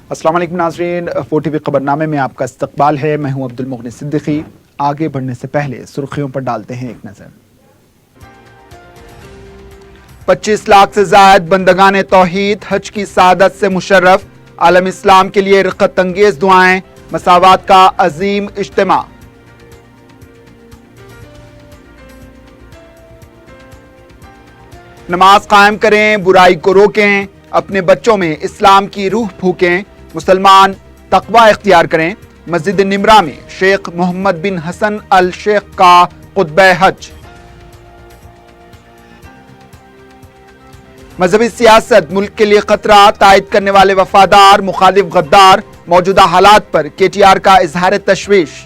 अस्सलाम वालेकुम नाज़रीन, 4TV खबरनामे में आपका इस्तकबाल है। मैं हूं अब्दुल मुगनी सिद्दीकी। आगे बढ़ने से पहले सुर्खियों पर डालते हैं एक नजर। 25 लाख से ज़ायद बंदगान तौहीद हज की सादत से मुशर्रफ। आलम इस्लाम के लिए रिक़्क़त अंगेज़ दुआएं, मसावात का अजीम इज्तिमा। नमाज कायम करें, बुराई को रोकें, अपने बच्चों में इस्लाम की रूह फूकें, मुसलमान तक़वा इख्तियार करें। मस्जिद निमरा में शेख मोहम्मद बिन हसन अल शेख का खुतबा हज। मजहबी सियासत मुल्क के लिए खतरा, तायद करने वाले वफादार, मुखालिफ गद्दार। मौजूदा हालात पर KTR का इजहार तशवीश।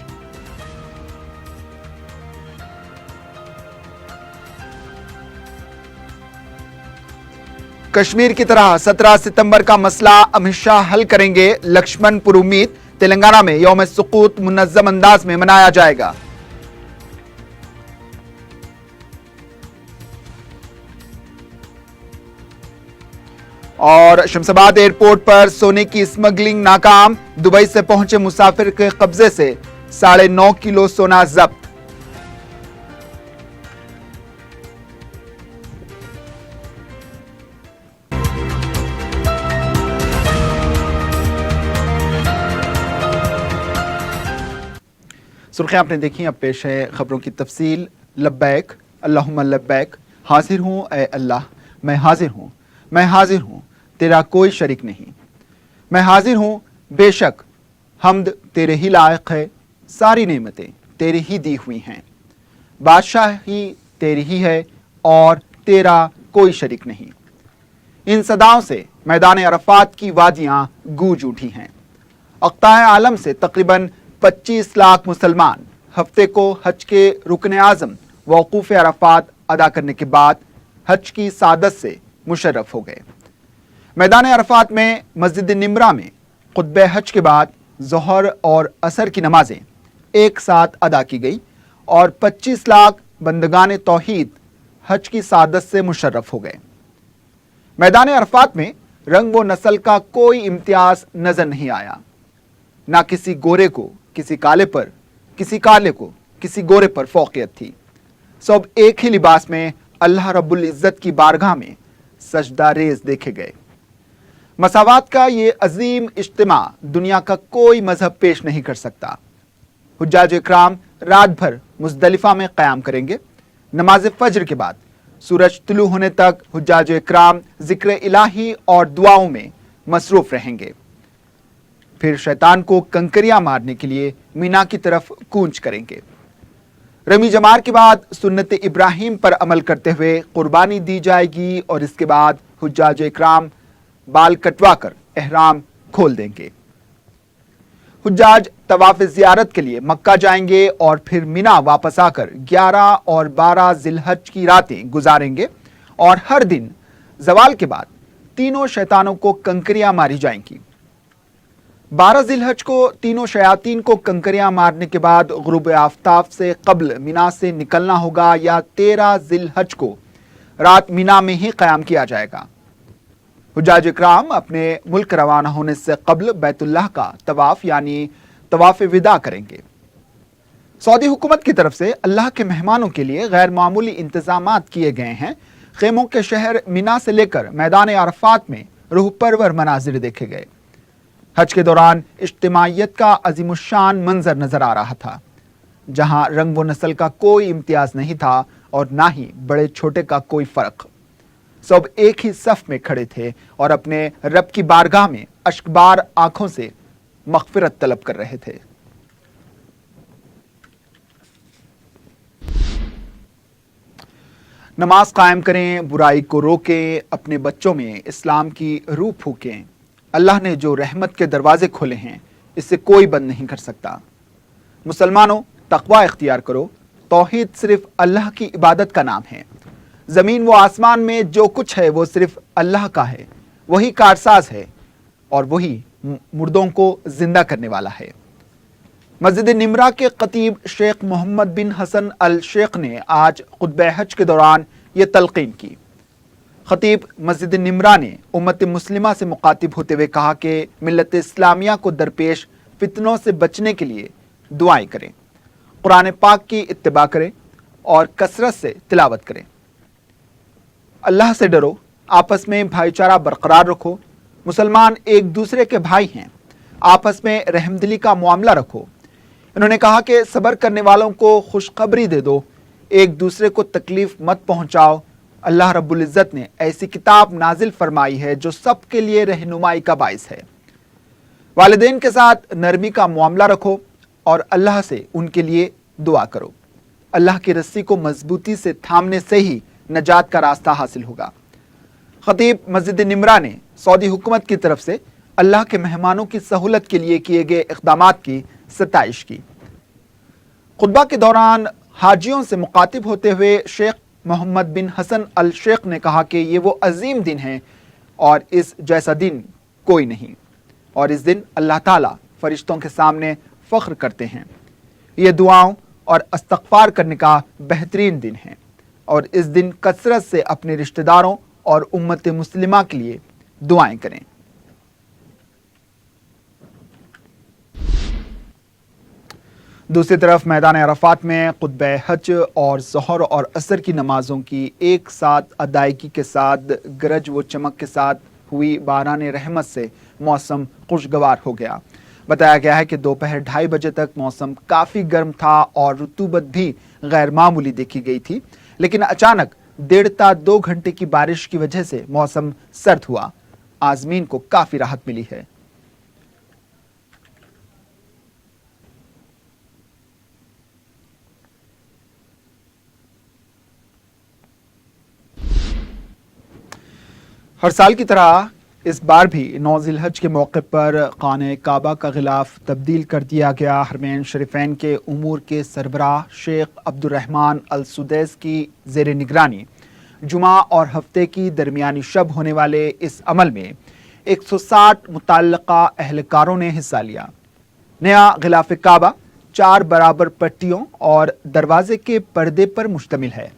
कश्मीर की तरह 17 सितंबर का मसला अमित शाह हल करेंगे, लक्ष्मणपुर उम्मीद। तेलंगाना में यौम सुकूत मुनज़्ज़म अंदाज में मनाया जाएगा। और शमशाबाद एयरपोर्ट पर सोने की स्मगलिंग नाकाम। दुबई से पहुंचे मुसाफिर के कब्जे से 9.5 किलो सोना जब्त। सुर्खियां आपने देखी, अब पेश है खबरों की तफसील। लब्बैक अल्लाहुम्मा लब्बैक, हाजिर हूँ ए अल्लाह, मैं हाजिर हूँ, मैं हाजिर हूँ, तेरा कोई शरीक नहीं। मैं हाजिर हूँ, बेशक हम्द तेरे ही लायक है, सारी नेमतें तेरी ही दी हुई हैं। बादशाही तेरी ही है और तेरा कोई शरीक नहीं। इन सदाओं से मैदान अरफात की वादियाँ गूंज उठी हैं। अक़ताए आलम से तकरीबन 25 लाख मुसलमान हफ्ते को हज के रुकन आज़म वक़ूफ़ अरफात अदा करने के बाद हज की सादत से मुशर्रफ हो गए। मैदान अरफात में मस्जिद निमरा में खुतबे हज के बाद ज़ोहर और असर की नमाजें एक साथ अदा की गई और 25 लाख बंदगान तौहीद हज की सादत से मुशर्रफ हो गए। मैदान अरफात में रंग व नस्ल का कोई इम्तियाज नजर नहीं आया। ना किसी गोरे को किसी काले पर, किसी काले को किसी गोरे पर फौकियत थी। सब एक ही लिबास में अल्लाह रब्बुल इज़्ज़त की बारगाह में सजदा रेज देखे गए। मसावात का ये अजीम इज्तिमा दुनिया का कोई मजहब पेश नहीं कर सकता। हुज्जाज इकराम रात भर मुज़दलिफा में क़याम करेंगे। नमाज फज्र के बाद सूरज तुलू होने तक हुज्जाज इकराम जिक्र इलाही और दुआओं में मसरूफ रहेंगे। फिर शैतान को कंकरियां मारने के लिए मीना की तरफ कूच करेंगे। रमी जमार के बाद सुन्नत इब्राहिम पर अमल करते हुए कुर्बानी दी जाएगी और इसके बाद हुज्जाज इकराम बाल कटवा कर एहराम खोल देंगे। हुज्जाज तवाफ ज़ियारत के लिए मक्का जाएंगे और फिर मीना वापस आकर 11 और 12 ज़िलहज की रातें गुजारेंगे और हर दिन ज़वाल के बाद तीनों शैतानों को कंकरियां मारी जाएंगी। 12 ज़िलहज को तीनों शयातीन को कंकरियां मारने के बाद गुरूब आफ्ताब से कब्ल मीना से निकलना होगा या 13 ज़िलहज को रात मीना में ही क़याम किया जाएगा। हुज्जाज इकराम अपने मुल्क रवाना होने से कब्ल बैतुल्लाह का तवाफ यानी तवाफ विदा करेंगे। सऊदी हुकूमत की तरफ से अल्लाह के मेहमानों के लिए गैर मामूली इंतजामात किए गए हैं। खेमों के शहर मीना से लेकर मैदान अरफात में रूह परवर मनाजिर देखे गए। हज के दौरान इज्तिमाइयत का अजीमुशान मंजर नजर आ रहा था, जहां रंग व नस्ल का कोई इम्तियाज नहीं था और ना ही बड़े छोटे का कोई फर्क। सब एक ही सफ में खड़े थे और अपने रब की बारगाह में अश्कबार आंखों से मग़फ़िरत तलब कर रहे थे। नमाज कायम करें, बुराई को रोकें, अपने बच्चों में इस्लाम की रूह फूकें। अल्लाह ने जो रहमत के दरवाजे खोले हैं, इससे कोई बंद नहीं कर सकता। मुसलमानों, तक़वा इख्तियार करो। तौहीद सिर्फ अल्लाह की इबादत का नाम है। ज़मीन व आसमान में जो कुछ है वो सिर्फ अल्लाह का है। वही कारसाज है और वही मुर्दों को जिंदा करने वाला है। मस्जिद निमरा के खतीब शेख मोहम्मद बिन हसन अल शेख ने आज खुतबा हज के दौरान ये तलकीन की। खतीब मस्जिद निमरा ने उम्मत मुस्लिमा से मुखातिब होते हुए कहा कि मिल्लत इस्लामिया को दरपेश फितनों से बचने के लिए दुआएं करें, कुरान पाक की इत्तिबा करें और कसरत से तिलावत करें। अल्लाह से डरो, आपस में भाईचारा बरकरार रखो, मुसलमान एक दूसरे के भाई हैं, आपस में रहमदिली का मामला रखो। इन्होंने कहा कि सब्र करने वालों को खुशखबरी दे दो, एक दूसरे को तकलीफ मत पहुंचाओ। अल्लाह रब्बुल इज़्ज़त ने ऐसी किताब नाजिल फरमाई है जो सबके लिए रहनुमाई का बाइस है। वालिदैन के साथ नरमी का मामला रखो और अल्लाह से उनके लिए दुआ करो। अल्लाह की रस्सी को मजबूती से थामने से ही नजात का रास्ता हासिल होगा। खतीब मस्जिद निमरा ने सऊदी हुकूमत की तरफ से अल्लाह के मेहमानों की सहूलत के लिए किए गए इक़दामात की सताइश की। खुतबा के दौरान हाजियों से मुखातिब होते हुए शेख मोहम्मद बिन हसन अल शेख ने कहा कि ये वो अजीम दिन है और इस जैसा दिन कोई नहीं, और इस दिन अल्लाह ताला फरिश्तों के सामने फ़ख्र करते हैं। ये दुआओं और इस्तग़फ़ार करने का बेहतरीन दिन है और इस दिन कसरत से अपने रिश्तेदारों और उम्मत मुस्लिमा के लिए दुआएं करें। दूसरी तरफ मैदान अरफात में खुतबा हज और ज़ोहर और असर की नमाजों की एक साथ अदायगी के साथ गरज व चमक के साथ हुई बारान रहमत से मौसम खुशगवार हो गया। बताया गया है कि दोपहर 2:30 बजे तक मौसम काफ़ी गर्म था और रुतूबत भी गैर मामूली देखी गई थी, लेकिन अचानक 1.5-2 घंटे की बारिश की वजह से मौसम सर्द हुआ। आज़मीन को काफ़ी राहत मिली है। हर साल की तरह इस बार भी 9 ज़िलहज के मौके पर खाने काबा का गिलाफ तब्दील कर दिया गया। हरमैन शरीफैन के उमूर के सरबराह शेख अब्दुर्रहमान अल सुदैस की ज़ेर निगरानी जुमा और हफ्ते की दरमियानी शब होने वाले इस अमल में 160 मुतल्लका अहलकारों ने हिस्सा लिया। नया गिलाफ काबा 4 बराबर पट्टियों और दरवाजे के पर्दे पर मुश्तमिल है।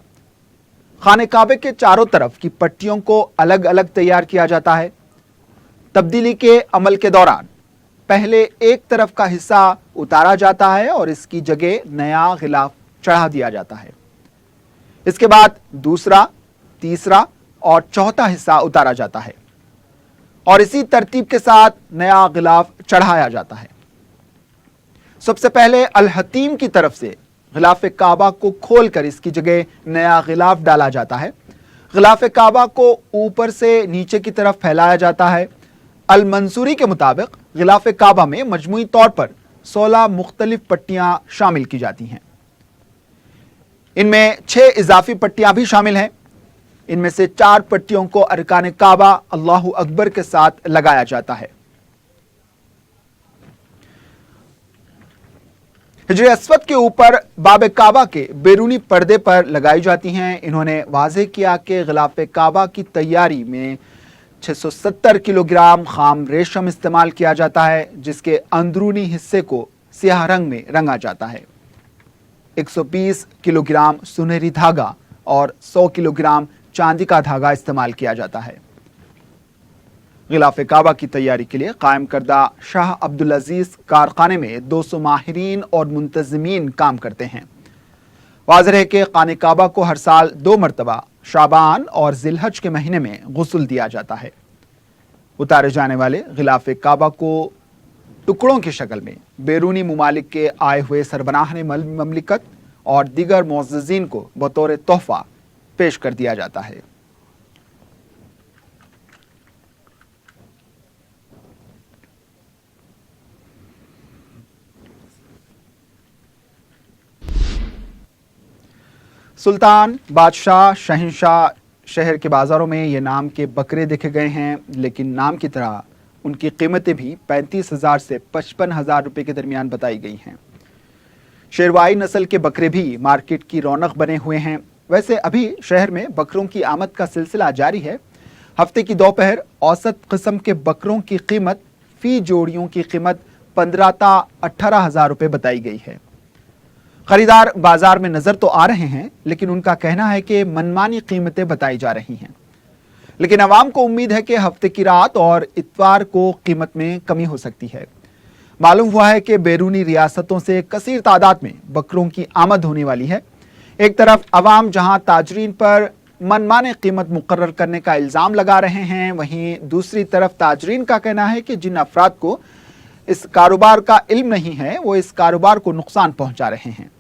खाने काबे के चारों तरफ की पट्टियों को अलग अलग तैयार किया जाता है। तब्दीली के अमल के दौरान पहले एक तरफ का हिस्सा उतारा जाता है और इसकी जगह नया गिलाफ चढ़ा दिया जाता है। इसके बाद दूसरा, तीसरा और चौथा हिस्सा उतारा जाता है और इसी तरतीब के साथ नया गिलाफ चढ़ाया जाता है। सबसे पहले अल हतीम की तरफ से गिलाफ काबा को खोलकर इसकी जगह नया गिलाफ डाला जाता है। गिलाफ काबा को ऊपर से नीचे की तरफ फैलाया जाता है। अल मंसूरी के मुताबिक गिलाफ काबा में मजमूई तौर पर 16 मुख्तलिफ पट्टियां शामिल की जाती हैं। इनमें 6 इजाफी पट्टियां भी शामिल हैं। इनमें से 4 पट्टियों को अरकान काबा अल्लाहु अकबर के साथ लगाया जाता है। हिजर अस्वद के ऊपर बाब काबा के बैरूनी पर्दे पर लगाई जाती हैं। इन्होंने वाज़ेह किया कि गिलाफ काबा की तैयारी में 670 किलोग्राम खाम रेशम इस्तेमाल किया जाता है, जिसके अंदरूनी हिस्से को सियाह रंग में रंगा जाता है। 120 किलोग्राम सुनहरी धागा और 100 किलोग्राम चांदी का धागा इस्तेमाल किया जाता है। गिलाफ काबा की तैयारी के लिए कायम करदा शाह अब्दुल अजीज कारखाने में 200 माहिरीन और मुंतज़मीन काम करते हैं। वाज़ेह है कि खाने काबा को हर साल 2 मरतबा शाबान और ज़िलहज के महीने में गुस्ल दिया जाता है। उतारे जाने वाले गिलाफ काबा को टुकड़ों की शक्ल में बैरूनी मुमालिक के आए हुए सरबराह ममलिकत और दीगर मुअज़्ज़िज़ीन को बतौर तोहफा पेश कर दिया जाता है। सुल्तान, बादशाह, शहंशाह शहर के बाज़ारों में ये नाम के बकरे देखे गए हैं, लेकिन नाम की तरह उनकी कीमतें भी 35,000 से 55,000 रुपये के दरमियान बताई गई हैं। शेरवाई नस्ल के बकरे भी मार्केट की रौनक बने हुए हैं। वैसे अभी शहर में बकरों की आमद का सिलसिला जारी है। हफ्ते की दोपहर औसत किस्म के बकरों की कीमत फी जोड़ियों की कीमत 15 ता 18,000 रुपये बताई गई है। खरीदार बाजार में नजर तो आ रहे हैं, लेकिन उनका कहना है कि मनमानी कीमतें बताई जा रही हैं। लेकिन आवाम को उम्मीद है कि हफ्ते की रात और इतवार को कीमत में कमी हो सकती है। मालूम हुआ है कि बैरूनी रियासतों से कसीर तादाद में बकरों की आमद होने वाली है। एक तरफ अवाम जहां ताजरीन पर मनमाने कीमत मुकर्रर करने का इल्ज़ाम लगा रहे हैं, वहीं दूसरी तरफ ताजरीन का कहना है कि जिन अफराद को इस कारोबार का इल्म नहीं है वो इस कारोबार को नुकसान पहुंचा रहे हैं।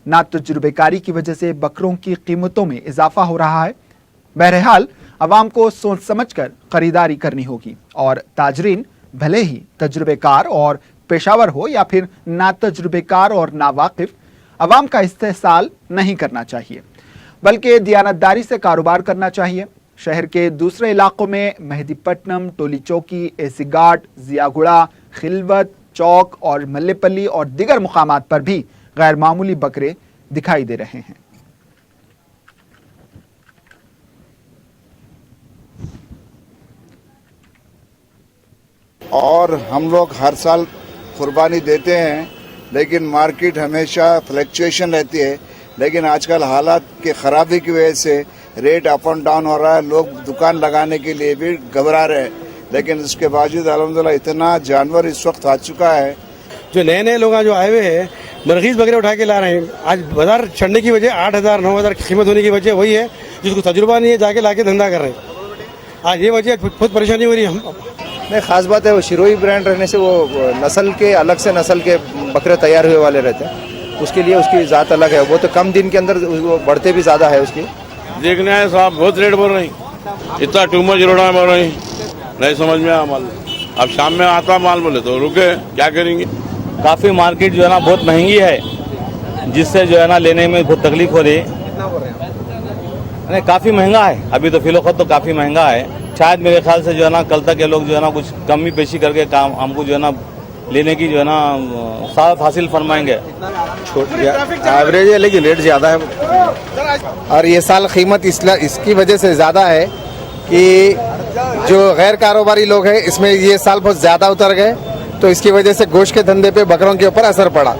ना तजुर्बेकारी की वजह से बकरों की कीमतों में इजाफा हो रहा है। बहरहाल अवाम को सोच समझकर खरीदारी करनी होगी और ताजरीन भले ही तजुर्बेकार और पेशावर हो या फिर ना तजुर्बेकार और नावाकिफ, अवाम का इस्तेहसाल नहीं करना चाहिए बल्कि दियानतदारी से कारोबार करना चाहिए। शहर के दूसरे इलाकों में मेहदीपट्टनम, टोली चौकी, एसीघाट, जियागुड़ा, खिलवत चौक और मल्लेपल्ली और दीगर मुकामात पर भी गैर मामूली बकरे दिखाई दे रहे हैं। और हम लोग हर साल कुर्बानी देते हैं, लेकिन मार्केट हमेशा फ्लक्चुएशन रहती है। लेकिन आजकल हालात की खराबी की वजह से रेट अप एंड डाउन हो रहा है। लोग दुकान लगाने के लिए भी घबरा रहे हैं, लेकिन उसके बावजूद अल्हम्दुलिल्लाह इतना जानवर इस वक्त आ चुका है। जो नए नए लोग जो आए हुए हैं मरगीज बकरे उठा के ला रहे हैं। आज बाजार चढ़ने की वजह 8,000 9,000 की कीमत होने की वजह वही है जिसको तजुर्बा नहीं है, जाके लाके धंधा कर रहे हैं। आज ये वजह बहुत परेशानी हो रही है। नहीं, खास बात है वो शिरोही ब्रांड रहने से वो नस्ल के अलग से नस्ल के बकरे तैयार हुए वाले रहते हैं, उसके लिए उसकी ज़ात अलग है। वो तो कम दिन के अंदर वो बढ़ते भी ज़्यादा है उसकी। देखने आए साहब बहुत रेट बोल रही, इतना टू मच रोड़ा बोल रही, नहीं समझ में आया माल। अब शाम में आता माल बोले तो रुके, क्या करेंगे। काफ़ी मार्केट जो है ना बहुत महंगी है, जिससे जो है ना लेने में बहुत तकलीफ हो रही है। नहीं, काफ़ी महंगा है अभी तो फिलहाल तो काफ़ी महंगा है। शायद मेरे ख्याल से जो है ना कल तक ये लोग जो है ना कुछ कमी पेशी करके काम हमको जो है ना लेने की जो है ना साथ हासिल फरमाएंगे। एवरेज है लेकिन रेट ज़्यादा है, और ये साल कीमत इसकी वजह से ज़्यादा है कि जो गैर कारोबारी लोग हैं इसमें ये साल बहुत ज़्यादा उतर गए, तो इसकी वजह से गोश्त के धंधे पे बकरों के ऊपर असर पड़ा।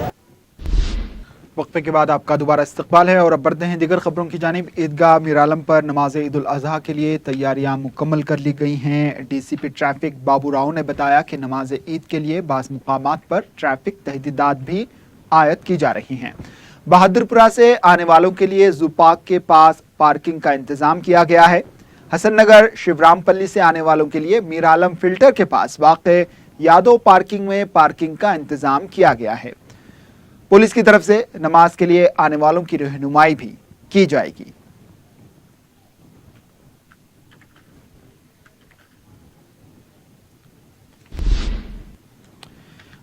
वक्फे के बाद आपका दोबारा इस्तकबाल है और अब बढ़ते हैं दीगर खबरों की जानिब। ईदगाह मीरालम पर नमाज ईद उल अजहा के लिए तैयारियां मुकम्मल कर ली गई हैं। डीसीपी ट्रैफिक बाबू राव ने बताया कि नमाज ईद के लिए बास मुकामात पर ट्रैफिक तहदीदात भी आयद की जा रही हैं। बहादुरपुरा से आने वालों के लिए जू पार्क के पास पार्किंग का इंतजाम किया गया है। हसन नगर शिवरामपल्ली से आने वालों के लिए मीरालम फिल्टर के पास वाक़े यादव पार्किंग में पार्किंग का इंतजाम किया गया है। पुलिस की तरफ से नमाज के लिए आने वालों की रहनुमाई भी की जाएगी।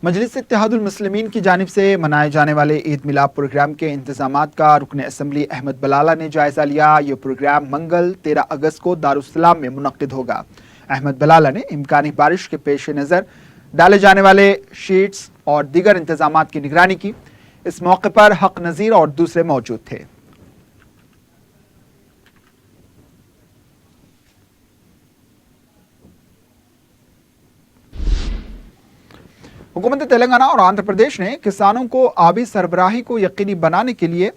मजलिस इत्तेहादुल मुस्लिमीन की जानिब से मनाए जाने वाले ईद मिलाद प्रोग्राम के इंतजामात का रुकन असम्बली अहमद बलाला ने जायजा लिया। ये प्रोग्राम मंगल 13 अगस्त को दारुस्सलाम में मुनक्किद होगा। अहमद बलाला ने इम्कानी बारिश के पेश नज़र डाले जाने वाले शीट्स और दीगर इंतजामात की निगरानी की। इस मौके पर हक नज़ीर और दूसरे मौजूद थे। हुकूमत तेलंगाना और आंध्र प्रदेश ने किसानों को आबी सरबराही को यकीनी बनाने के लिए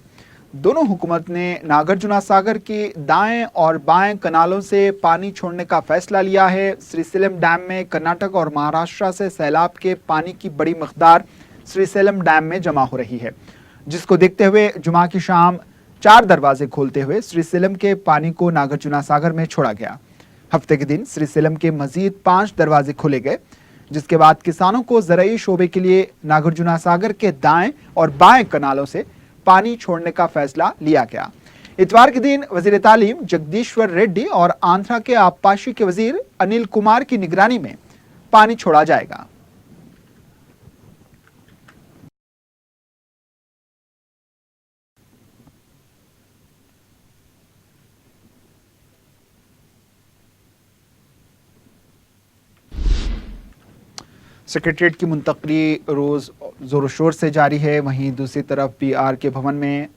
दोनों हुकूमत ने नागार्जुना सागर की दाएं और बाएं कनालों से पानी छोड़ने का फैसला लिया है। श्रीशैलम डैम में कर्नाटक और महाराष्ट्र से सैलाब के पानी की बड़ी मकदार श्रीशैलम डैम में जमा हो रही है, जिसको देखते हुए जुमा की शाम 4 दरवाजे खोलते हुए श्रीशैलम के पानी को नागार्जुना सागर में छोड़ा गया। हफ्ते के दिन श्रीशैलम के मजीद 5 दरवाजे खोले गए, जिसके बाद किसानों को ज़राई शोबे के लिए नागार्जुना सागर के दाएं और बाएं कनालों से पानी छोड़ने का फैसला लिया गया। इतवार के दिन वजीर तालीम जगदीश्वर रेड्डी और आंध्रा के आबपाशी के वजीर अनिल कुमार की निगरानी में पानी छोड़ा जाएगा। सेक्रेटरीट की मुंतकली रोज़ ज़ोर शोर से जारी है। वहीं दूसरी तरफ बीआर के भवन में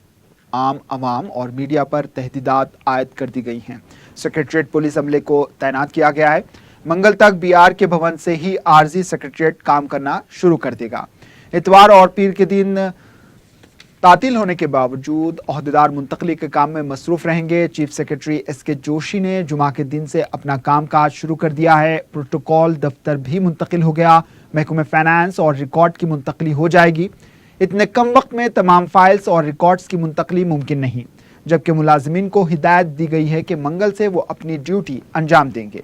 आम आवाम और मीडिया पर तहदीदात आयद कर दी गई हैं। सेक्रेटरीट पुलिस अमले को तैनात किया गया है। मंगल तक बीआर के भवन से ही आर्जी सेक्रेटरीट काम करना शुरू कर देगा। इतवार और पीर के दिन तातील होने के बावजूद ओहदेदार मुंतकली के काम में मसरूफ रहेंगे। चीफ सेक्रेटरी SK जोशी ने जुमा के दिन से अपना कामकाज शुरू कर दिया है। प्रोटोकॉल दफ्तर भी मुंतकिल हो गया। महकमे फाइनेंस और रिकॉर्ड की मुंतकली हो जाएगी। इतने कम वक्त में तमाम फाइल्स और रिकॉर्ड्स की मुंतकली मुमकिन नहीं, जबकि मुलाजिमीन को हिदायत दी गई है कि मंगल से वो अपनी ड्यूटी अंजाम देंगे।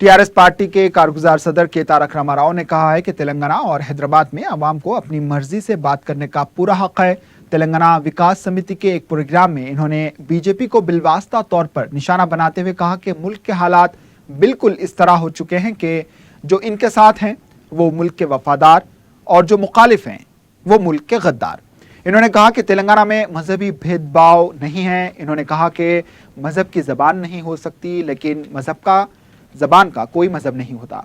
टीआरएस पार्टी के कारगुजार सदर के तारक रामाराव ने कहा है कि तेलंगाना और हैदराबाद में आवाम को अपनी मर्जी से बात करने का पूरा हक है। तेलंगाना विकास समिति के एक प्रोग्राम में इन्होंने बीजेपी को बिलवास्ता तौर पर निशाना बनाते हुए कहा कि मुल्क के हालात बिल्कुल इस तरह हो चुके हैं कि जो इनके साथ हैं वो मुल्क के वफादार और जो मुखालिफ हैं वो मुल्क के गद्दार। इन्होंने कहा कि तेलंगाना में मजहबी भेदभाव नहीं है। इन्होंने कहा कि मजहब की ज़बान नहीं हो सकती, लेकिन ज़बान का कोई मजहब नहीं होता।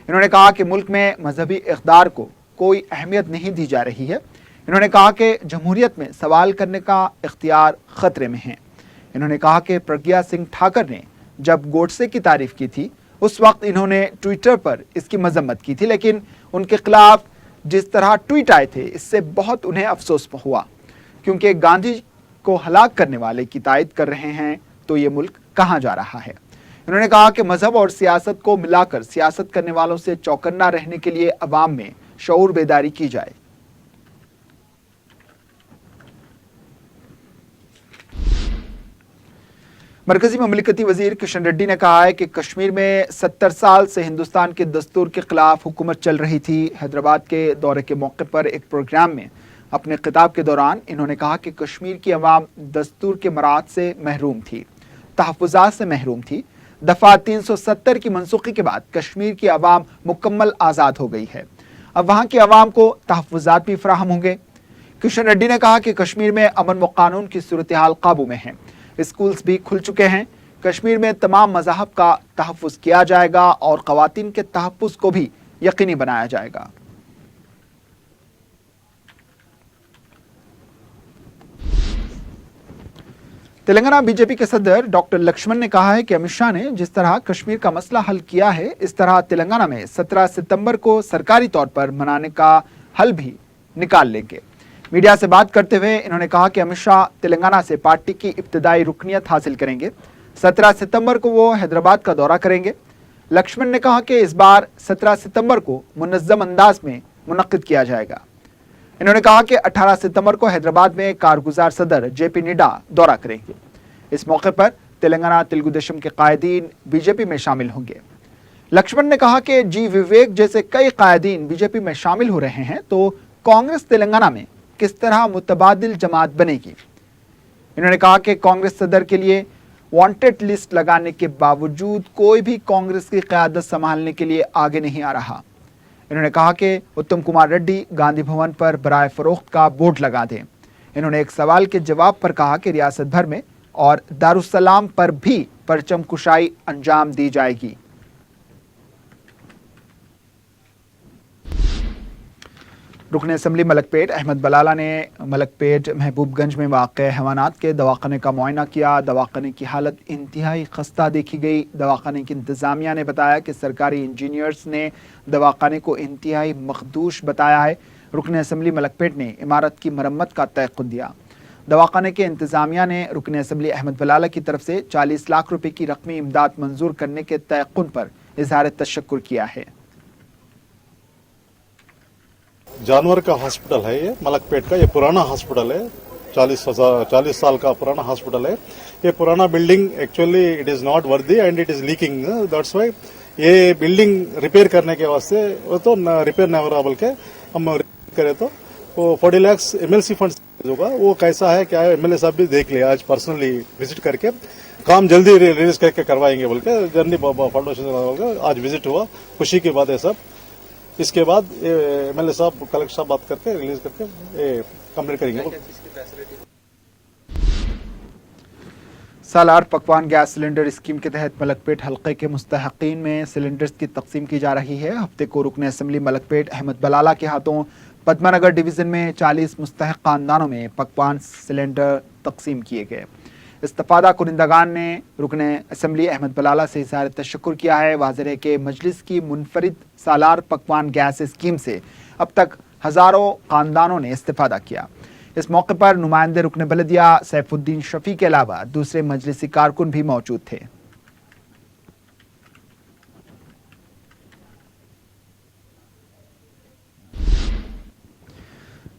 इन्होंने कहा कि मुल्क में मजहबी इक़्तिदार को कोई अहमियत नहीं दी जा रही है। इन्होंने कहा कि जमहूरियत में सवाल करने का इख्तियार ख़तरे में है। इन्होंने कहा कि प्रज्ञा सिंह ठाकर ने जब गोडसे की तारीफ की थी उस वक्त इन्होंने ट्विटर पर इसकी मजम्मत की थी, लेकिन उनके खिलाफ जिस तरह ट्वीट आए थे इससे बहुत उन्हें अफसोस हुआ, क्योंकि गांधी को हलाक करने वाले की तायद कर रहे हैं तो ये मुल्क कहाँ जा रहा है। इन्होंने कहा कि मजहब और सियासत को मिलाकर सियासत करने वालों से चौकन्ना रहने के लिए अवाम में शऊर बेदारी की जाए। मरकजी ममलिकती वजीर किशन रेड्डी ने कहा है कि कश्मीर में 70 साल से हिंदुस्तान के दस्तूर के खिलाफ हुकूमत चल रही थी। हैदराबाद के दौरे के मौके पर एक प्रोग्राम में अपने खिताब के दौरान इन्होंने कहा कि कश्मीर की अवाम दस्तूर के मराद से महरूम थी, तहफ़्फ़ुज़ात से महरूम थी। दफ़ा 370 की मनसूखी के बाद कश्मीर की अवाम मुकम्मल आज़ाद हो गई है। अब वहाँ की अवाम को तहफ़्फ़ुज़ात भी फराहम होंगे। किशन रेड्डी ने कहा कि कश्मीर में अमन व कानून की सूरत हाल काबू में है। स्कूल्स भी खुल चुके हैं। कश्मीर में तमाम मज़ाहब का तहफ़्फ़ुज़ किया जाएगा और ख़वातीन के तहफ़्फ़ुज़ को भी यकीनी बनाया जाएगा। तेलंगाना बीजेपी के सदर डॉक्टर लक्ष्मण ने कहा है कि अमित शाह ने जिस तरह कश्मीर का मसला हल किया है, इस तरह तेलंगाना में 17 सितंबर को सरकारी तौर पर मनाने का हल भी निकाल लेंगे। मीडिया से बात करते हुए इन्होंने कहा कि अमित शाह तेलंगाना से पार्टी की इब्तिदाई रुकनियत हासिल करेंगे। 17 सितंबर को वो हैदराबाद का दौरा करेंगे। लक्ष्मण ने कहा कि इस बार 17 सितंबर को मुनज़्ज़म अंदाज में मुनक्किद किया जाएगा। इन्होंने कहा कि 18 सितंबर को हैदराबाद में कारगुजार सदर JP नड्डा दौरा करेंगे। इस मौके पर तेलंगाना तेलुगु देशम के कायदीन बीजेपी में शामिल होंगे। लक्ष्मण ने कहा कि जी विवेक जैसे कई कायदीन बीजेपी में शामिल हो रहे हैं तो कांग्रेस तेलंगाना में किस तरह मुतबादिल जमात बनेगी। इन्होंने कहा कि कांग्रेस सदर के लिए वांटेड लिस्ट लगाने के बावजूद कोई भी कांग्रेस की क़यादत संभालने के लिए आगे नहीं आ रहा। इन्होंने कहा कि उत्तम कुमार रेड्डी गांधी भवन पर बराए फरोख्त का बोर्ड लगा दें। इन्होंने एक सवाल के जवाब पर कहा कि रियासत भर में और दारुस्सलाम पर भी परचम कुशाई अंजाम दी जाएगी। रुकन असम्बली मलकपेट अहमद बलाला ने मलकपेट महबूबगंज में वाक़े हैवानात के दवाखाने का मुआयना किया। दवाखाने की हालत इंतहाई खस्ता देखी गई। दवाखाने की इंतज़ामिया ने बताया कि सरकारी इंजीनियर्स ने दवाखाने को इंतहाई मखदूश बताया है। रुकन असम्बली मलकपेट ने इमारत की मरम्मत का तयक़ुन दिया। दवाखाने के इंतज़ामिया ने रुकन असम्बली अहमद बलाला की तरफ से 40 लाख रुपए की रकमी इमदाद मंजूर करने के तयक़ुन पर इज़हार तशक्कुर किया है। जानवर का हॉस्पिटल है ये मलकपेट का। ये पुराना हॉस्पिटल है, 40 साल का पुराना हॉस्पिटल है। ये पुराना building actually it is not worthy and it is leaking, that's why ये बिल्डिंग रिपेयर करने के वास्ते वो तो रिपेयर नहीं हो रहा, बल्कि हम करें तो वो 40 लाख MLC फंड होगा। वो कैसा है क्या है MLA साहब भी देख लिया आज पर्सनली विजिट करके, काम जल्दी रिलीज करके करवाएंगे बोल के जर्नी फाउंडेशन आज विजिट हुआ, खुशी की बात है सब। इसके बाद MLA साहब कलेक्टर साहब बात करके रिलीज करके कंप्लीट करेंगे। सालार पकवान गैस सिलेंडर स्कीम के तहत मलकपेट हल्के के मुस्तहकीन में सिलेंडर्स की तकसीम की जा रही है। हफ्ते को रुकन असम्बली मलकपेट अहमद बलाला के हाथों पद्मानगर डिवीज़न में 40 मुस्तहक खानदानों में पकवान सिलेंडर तकसीम किए गए। इस्तफादा कुनिंदगान ने रुकने असम्बली अहमद बलाला से इज़हार तशक्कुर किया है। वाज़ेह है कि मजलिस की मुनफरिद सालार पकवान गैस स्कीम से अब तक हज़ारों ख़ानदानों ने इस्तिफादा किया। इस मौके पर नुमाइंदे रुकन बलदिया सैफुद्दीन शफी के अलावा दूसरे मजलिसी कारकुन भी मौजूद थे।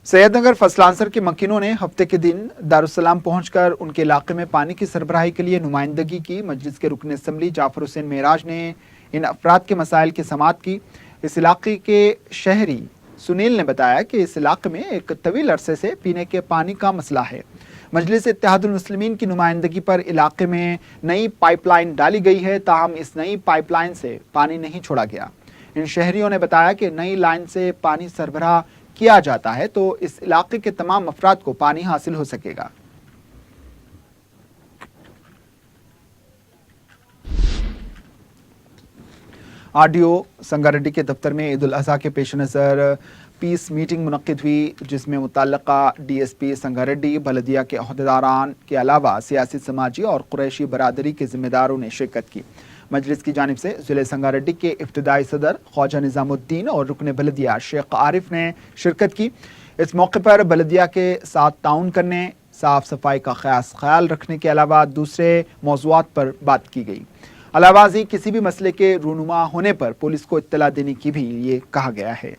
सैयदनगर फसलांसर के मकीनों ने हफ्ते के दिन दारुस्सलाम पहुंचकर उनके इलाके में पानी की सरबराही के लिए नुमाइंदगी की। मजलिस के रुकन असम्बली जाफर हुसैन मेराज ने इन अफराद के मसाइल की समाअत की। इस इलाके के शहरी सुनील ने बताया कि इस इलाके में एक तवील अरसे से पीने के पानी का मसला है। मजलिस इत्तेहादुल मुस्लिमीन की नुमाइंदगी पर इलाके में नई पाइपलाइन डाली गई है, ताहम इस नई पाइपलाइन से पानी नहीं छोड़ा गया। इन शहरियों ने बताया कि नई लाइन से पानी सरबराह किया जाता है तो इस इलाके के तमाम अफराद को पानी हासिल हो सकेगा। आरडीओ संगारेड्डी के दफ्तर में ईद उल अज़हा के पेश नज़र पीस मीटिंग मुनक्किद हुई, जिसमें मुतल्लका डीएसपी संगारेड्डी, बलदिया के अहदेदारान के अलावा सियासी, समाजी और कुरैशी बरादरी के जिम्मेदारों ने शिरकत की। मजलिस की जानिब से ज़िले संगारेड्डी के इब्तिदाई सदर ख्वाजा निज़ामुद्दीन और रुकन बलदिया शेख आरिफ ने शिरकत की। इस मौके पर बलदिया के साथ ताउन करने, साफ सफाई का खास ख्याल रखने के अलावा दूसरे मौज़ूआत पर बात की गई। अलावाज़ी किसी भी मसले के रूनुमा होने पर पुलिस को इत्तला देने की भी ये कहा गया है।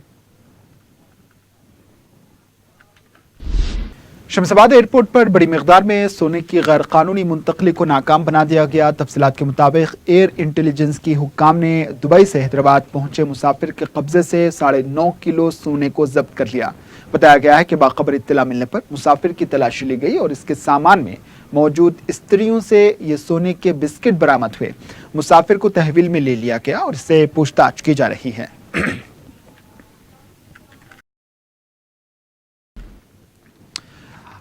शमशाबाद एयरपोर्ट पर बड़ी मिकदार में सोने की गैर कानूनी मुंतकली को नाकाम बना दिया गया। तफसीलात के मुताबिक एयर इंटेलिजेंस की हुक्काम ने दुबई से हैदराबाद पहुंचे मुसाफिर के कब्जे से 9.5 किलो सोने को जब्त कर लिया। बताया गया है कि बाखबर इत्तला मिलने पर मुसाफिर की तलाशी ली गई और इसके सामान में मौजूद इस्त्रियों से ये सोने के बिस्किट बरामद हुए। मुसाफिर को तहवील में ले लिया गया और इससे पूछताछ की जा रही है।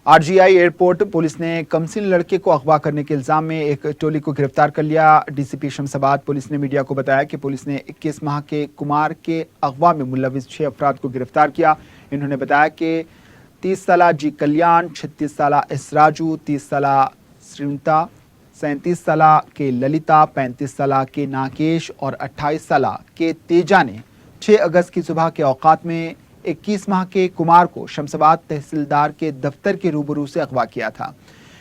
आरजीआई एयरपोर्ट पुलिस ने कमसिन लड़के को अगवा करने के इल्जाम में एक टोली को गिरफ्तार कर लिया। डीसीपी शमशाबाद पुलिस ने मीडिया को बताया कि पुलिस ने 21 माह के कुमार के अगवा में मुलविस 6 अफराद को गिरफ्तार किया। इन्होंने बताया कि 30 साला जी कल्याण, 36 साला इसराजू, 30 साला श्रीनता, 37 साला के ललिता, 35 साला के नाकेश और 28 साला के तेजा ने 6 अगस्त की सुबह के औकात में 21 माह के कुमार को शमशाबाद तहसीलदार के दफ्तर के रूबरू से अगवा किया था।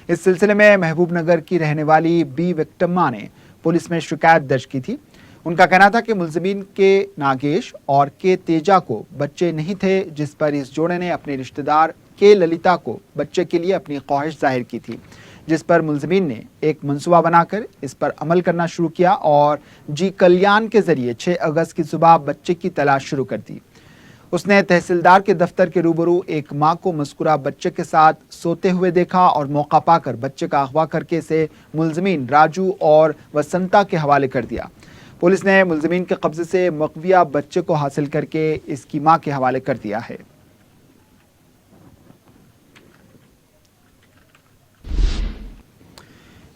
इस सिलसिले में महबूब नगर की रहने वाली बी विक्टिमा ने पुलिस में शिकायत दर्ज की थी। उनका कहना था कि मुलजिमीन के नागेश और के तेजा को बच्चे नहीं थे, जिस पर इस जोड़े ने अपने रिश्तेदार के ललिता को बच्चे के लिए अपनी ख्वाहिश जाहिर की थी, जिस पर मुलजिमीन ने एक मंसूबा बनाकर इस पर अमल करना शुरू किया और जी कल्याण के जरिए 6 अगस्त की सुबह बच्चे की तलाश शुरू कर दी। उसने तहसीलदार के दफ्तर के रूबरू एक मां को मस्कुरा बच्चे के साथ सोते हुए देखा और मौका पाकर बच्चे का अगवा करके इसे मुलजिमीन राजू और वसंता के हवाले कर दिया। पुलिस ने मुलजिमीन के कब्जे से मकविया बच्चे को हासिल करके इसकी मां के हवाले कर दिया है।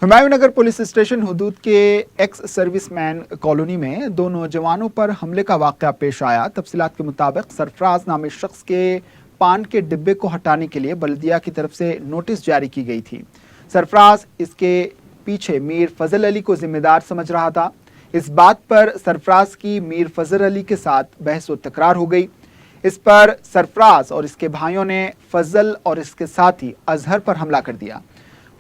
हुमायूं नगर पुलिस स्टेशन हुदूद के एक्स सर्विसमैन कॉलोनी में 2 नौजवानों पर हमले का वाक़या पेश आया। तफसीलात के मुताबिक सरफराज नामी शख्स के पान के डिब्बे को हटाने के लिए बल्दिया की तरफ से नोटिस जारी की गई थी। सरफराज इसके पीछे मीर फजल अली को जिम्मेदार समझ रहा था। इस बात पर सरफराज की मीर फजल अली के साथ बहस व तकरार हो गई। इस पर सरफराज और इसके भाइयों ने फजल और इसके साथी अजहर पर हमला कर दिया।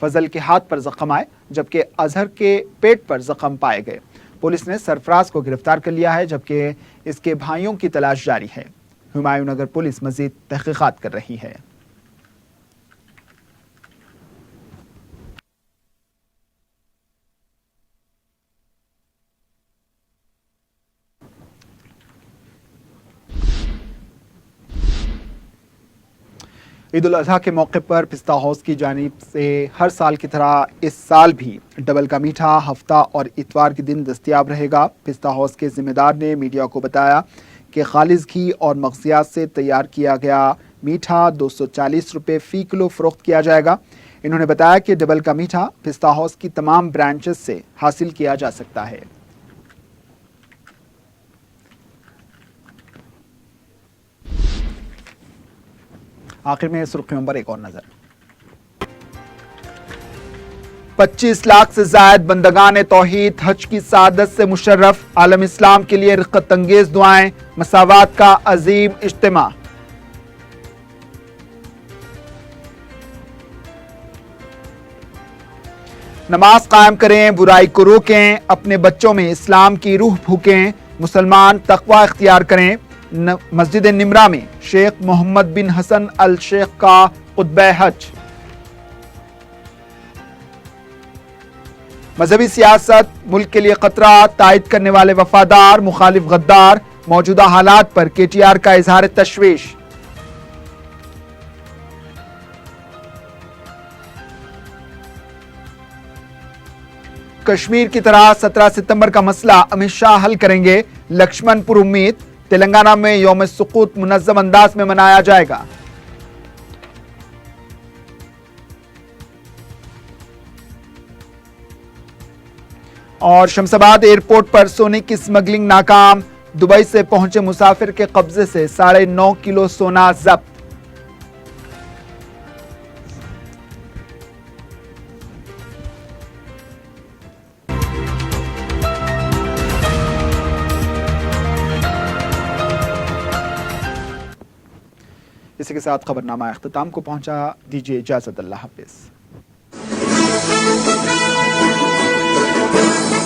फजल के हाथ पर जख्म आए जबकि अजहर के पेट पर जख्म पाए गए। पुलिस ने सरफराज को गिरफ्तार कर लिया है जबकि इसके भाइयों की तलाश जारी है। हुमायूं नगर पुलिस मजीद तहकीकात कर रही है। ईद उल अज़हा के मौके पर पिस्ता हाउस की जानिब से हर साल की तरह इस साल भी डबल का मीठा हफ्ता और इतवार के दिन दस्तयाब रहेगा। पिस्ता हाउस के जिम्मेदार ने मीडिया को बताया कि खालिज घी और मग़ज़ियात से तैयार किया गया मीठा 240 रुपये फ़ी किलो फ़रोख्त किया जाएगा। इन्होंने बताया कि डबल का मीठा पिस्ता हाउस की तमाम ब्रांचेस से हासिल किया जा सकता है। आखिर में सुर्खियों पर एक और नजर। 25 लाख से जायद बंदगान तौहीद हज की सादत से मुशर्रफ, आलम इस्लाम के लिए रिक़्क़त अंगेज दुआएं, मसावात का अजीम इज्तिमा। नमाज कायम करें, बुराई को रोकें, अपने बच्चों में इस्लाम की रूह फूकें, मुसलमान तक़वा इख्तियार करें। मस्जिद निमरा में शेख मोहम्मद बिन हसन अल शेख का खुतबा हज। मजहबी सियासत मुल्क के लिए खतरा, तायद करने वाले वफादार, मुखालिफ गद्दार, मौजूदा हालात पर KTR का इजहार तशवीश। कश्मीर की तरह 17 सितंबर का मसला अमित शाह हल करेंगे, लक्ष्मणपुर उम्मीद। तेलंगाना में यौम सुकूत मुनज़्ज़म अंदाज में मनाया जाएगा। और शमशाबाद एयरपोर्ट पर सोने की स्मगलिंग नाकाम, दुबई से पहुंचे मुसाफिर के कब्जे से 9.5 किलो सोना जब्त। इसी के साथ खबरनामा इख्तिताम को पहुंचा। दीजिए इजाजत, अल्लाह हाफिज।